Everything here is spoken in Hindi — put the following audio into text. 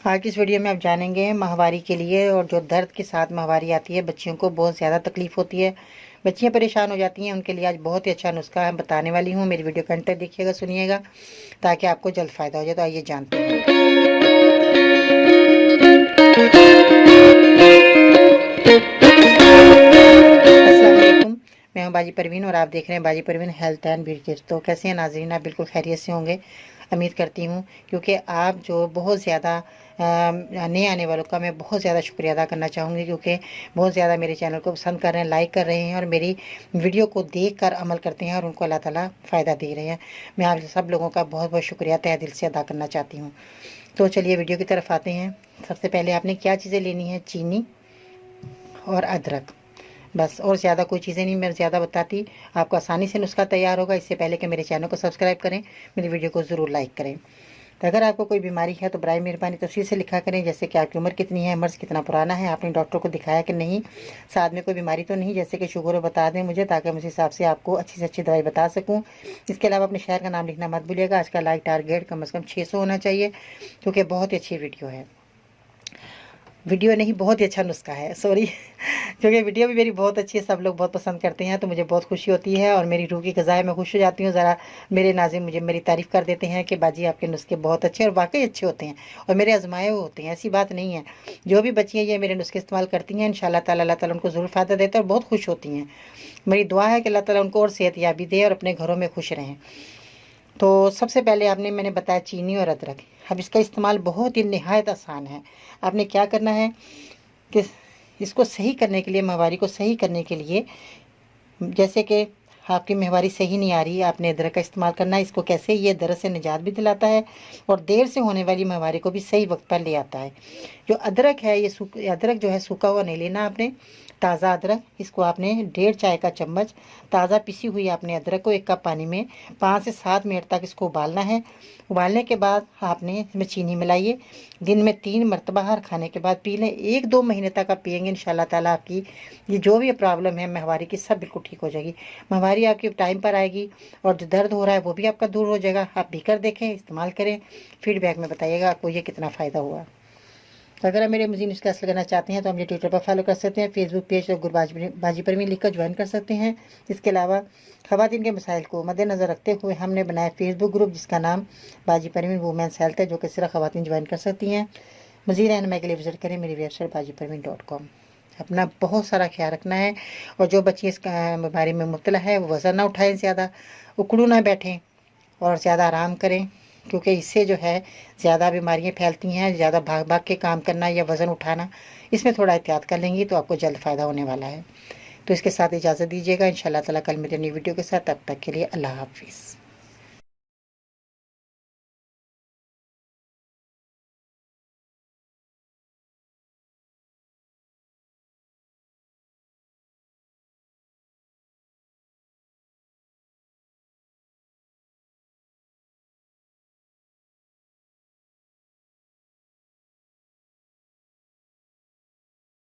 आज की इस वीडियो में आप जानेंगे माहवारी के लिए, और जो दर्द के साथ माहवारी आती है, बच्चियों को बहुत ज़्यादा तकलीफ़ होती है, बच्चियां परेशान हो जाती हैं। उनके लिए आज बहुत ही अच्छा नुस्खा मैं बताने वाली हूँ। मेरी वीडियो कंटेंट देखिएगा, सुनिएगा, ताकि आपको जल्द फ़ायदा हो जाए। तो आइए जानते हैं। अस्सलाम वालेकुम, मैं हूं बाजी परवीन और आप देख रहे हैं बाजी Parveen health and beauty tips. तो कैसे हैं नाज़रीन? आप बिल्कुल खैरियत से होंगे, उम्मीद करती हूँ, क्योंकि आप जो बहुत ज़्यादा नए आने वालों का मैं बहुत ज़्यादा शुक्रिया अदा करना चाहूँगी, क्योंकि बहुत ज़्यादा मेरे चैनल को पसंद कर रहे हैं, लाइक कर रहे हैं और मेरी वीडियो को देख कर अमल करते हैं और उनको अल्लाह ताला फ़ायदा दे रहे हैं। मैं आप सब लोगों का बहुत बहुत शुक्रिया तहे दिल से अदा करना चाहती हूँ। तो चलिए वीडियो की तरफ आते हैं। सबसे पहले आपने क्या चीज़ें लेनी है? चीनी और अदरक, बस। और ज़्यादा कोई चीज़ें नहीं मैं ज़्यादा बताती, आपको आसानी से नुस्खा तैयार होगा। इससे पहले कि मेरे चैनल को सब्सक्राइब करें, मेरी वीडियो को ज़रूर लाइक करें। तो अगर आपको कोई बीमारी है तो बराए मेहरबानी तफसील से लिखा करें, जैसे कि आपकी उम्र कितनी है, मर्ज़ कितना पुराना है, आपने डॉक्टर को दिखाया कि नहीं, साथ में कोई बीमारी तो नहीं, जैसे कि शुगर, बता दें मुझे, ताकि मैं उस हिसाब से आपको अच्छी से अच्छी दवाई बता सकूँ। इसके अलावा अपने शहर का नाम लिखना मत भूलिएगा। आज का लाइक टारगेट कम से कम 600 होना चाहिए, क्योंकि बहुत ही अच्छी वीडियो है। वीडियो नहीं, बहुत ही अच्छा नुस्खा है, सॉरी क्योंकि वीडियो भी मेरी बहुत अच्छी है, सब लोग बहुत पसंद करते हैं, तो मुझे बहुत खुशी होती है और मेरी रूह की ग़ज़ा है, मैं खुश हो जाती हूँ। ज़रा मेरे नाज़रीन मुझे मेरी तारीफ़ कर देते हैं कि बाजी आपके नुस्खे बहुत अच्छे, और वाकई अच्छे होते हैं और मेरे आजमाए हुए होते हैं, ऐसी बात नहीं है। जो भी बच्चियाँ ये मेरे नुस्खे इस्तेमाल करती हैं, इंशाअल्लाह ताला अल्लाह ताला उनको ज़रूर फ़ायदा देता है और बहुत खुश होती हैं। मेरी दुआ है कि अल्लाह ताला उनको और सेहतयाबी दे और अपने घरों में खुश रहें। तो सबसे पहले मैंने बताया चीनी और अदरक। अब इसका इस्तेमाल बहुत ही निहायत आसान है। आपने क्या करना है कि इसको सही करने के लिए, माहवारी को सही करने के लिए, जैसे कि आपकी माहवारी सही नहीं आ रही है, आपने अदरक का इस्तेमाल करना है। इसको कैसे? ये दर्द से निजात भी दिलाता है और देर से होने वाली माहवारी को भी सही वक्त पर ले आता है। जो अदरक है, ये अदरक जो है सूखा हुआ नहीं लेना आपने, ताज़ा अदरक। इसको आपने 1.5 चाय का चम्मच ताज़ा पिसी हुई आपने अदरक को 1 कप पानी में 5 से 7 मिनट तक इसको उबालना है। उबालने के बाद आपने इसमें चीनी मिलाइए। दिन में 3 मरतबा हर खाने के बाद पी लें। 1-2 महीने तक आप पिएंगे, इंशाल्लाह ताला आपकी ये जो भी प्रॉब्लम है माहवारी की, सब बिल्कुल ठीक हो जाएगी। माहवारी आपकी टाइम पर आएगी और जो दर्द हो रहा है वो भी आपका दूर हो जाएगा। आप पीकर देखें, इस्तेमाल करें, फीडबैक में बताइएगा आपको ये कितना फ़ायदा हुआ। तो अगर आप मेरे मज़ीद नुस्खे हासिल करना चाहते हैं तो आप मुझे ट्विटर पर फॉलो कर सकते हैं, फेसबुक पेज और बाजी परवीन लिखकर ज्वाइन कर सकते हैं। इसके अलावा ख़वातीन के मसाइल को मद्देनज़र रखते हुए हमने बनाया फेसबुक ग्रुप, जिसका नाम बाजी परवीन वुमेंस हेल्थ है, जो कि सिर्फ ख़वातीन ज्वाइन कर सकती हैं। मज़ीद रहनुमाई के लिए विजिट करें मेरी वेबसाइट bajiparveen.com। अपना बहुत सारा ख्याल रखना है, और जो बच्ची इस बीमारी में मुब्तला है वो वज़न ना उठाएं, ज़्यादा उकड़ू ना बैठें और ज़्यादा आराम करें, क्योंकि इससे जो है ज़्यादा बीमारियां फैलती हैं। ज़्यादा भाग भाग के काम करना या वज़न उठाना, इसमें थोड़ा एहतियात कर लेंगी तो आपको जल्द फ़ायदा होने वाला है। तो इसके साथ इजाज़त दीजिएगा, इंशाअल्लाह ताला कल मेरी नई वीडियो के साथ। तब तक के लिए अल्लाह हाफ़िज़।